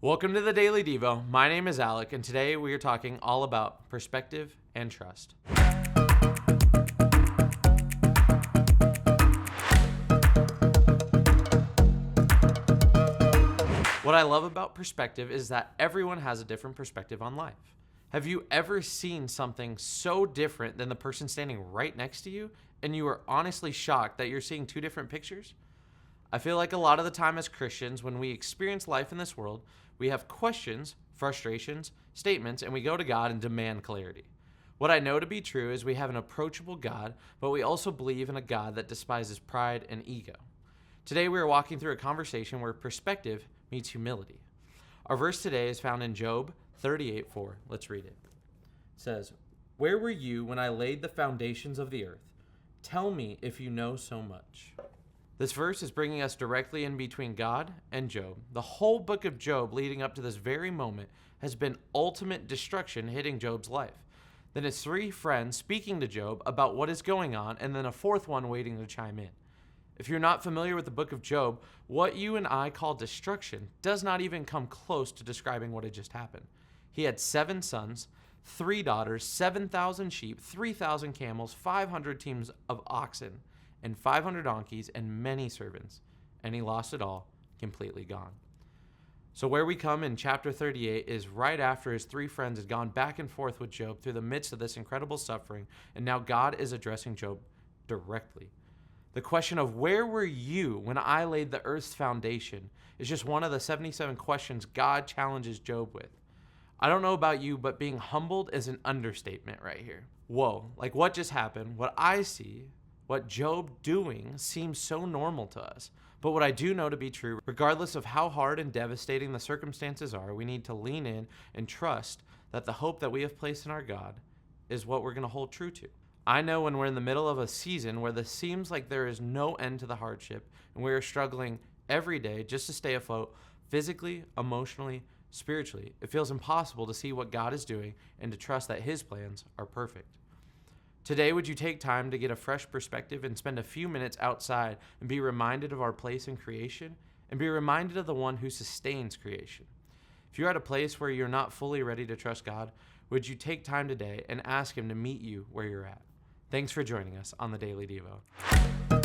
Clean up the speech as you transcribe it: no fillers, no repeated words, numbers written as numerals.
Welcome to the Daily Devo. My name is Alec, and today we are talking all about perspective and trust. What I love about perspective is that everyone has a different perspective on life. Have you ever seen something so different than the person standing right next to you, and you are honestly shocked that you're seeing two different pictures? I feel like a lot of the time as Christians, when we experience life in this world, we have questions, frustrations, statements, and we go to God and demand clarity. What I know to be true is we have an approachable God, but we also believe in a God that despises pride and ego. Today we are walking through a conversation where perspective meets humility. Our verse today is found in Job 38:4. Let's read it. It says, "Where were you when I laid the foundations of the earth? Tell me if you know so much." This verse is bringing us directly in between God and Job. The whole book of Job leading up to this very moment has been ultimate destruction hitting Job's life. Then his three friends speaking to Job about what is going on, and then a fourth one waiting to chime in. If you're not familiar with the book of Job, what you and I call destruction does not even come close to describing what had just happened. He had 7 sons, 3 daughters, 7,000 sheep, 3,000 camels, 500 teams of oxen, and 500 donkeys, and many servants, and he lost it all, completely gone. So where we come in chapter 38 is right after his 3 friends had gone back and forth with Job through the midst of this incredible suffering, and now God is addressing Job directly. The question of where were you when I laid the earth's foundation is just one of the 77 questions God challenges Job with. I don't know about you, but being humbled is an understatement right here. Whoa, like what just happened? What I see, what Job doing seems so normal to us. But what I do know to be true, regardless of how hard and devastating the circumstances are, we need to lean in and trust that the hope that we have placed in our God is what we're going to hold true to. I know when we're in the middle of a season where this seems like there is no end to the hardship and we are struggling every day just to stay afloat physically, emotionally, spiritually, it feels impossible to see what God is doing and to trust that His plans are perfect. Today, would you take time to get a fresh perspective and spend a few minutes outside and be reminded of our place in creation and be reminded of the one who sustains creation? If you're at a place where you're not fully ready to trust God, would you take time today and ask Him to meet you where you're at? Thanks for joining us on the Daily Devo.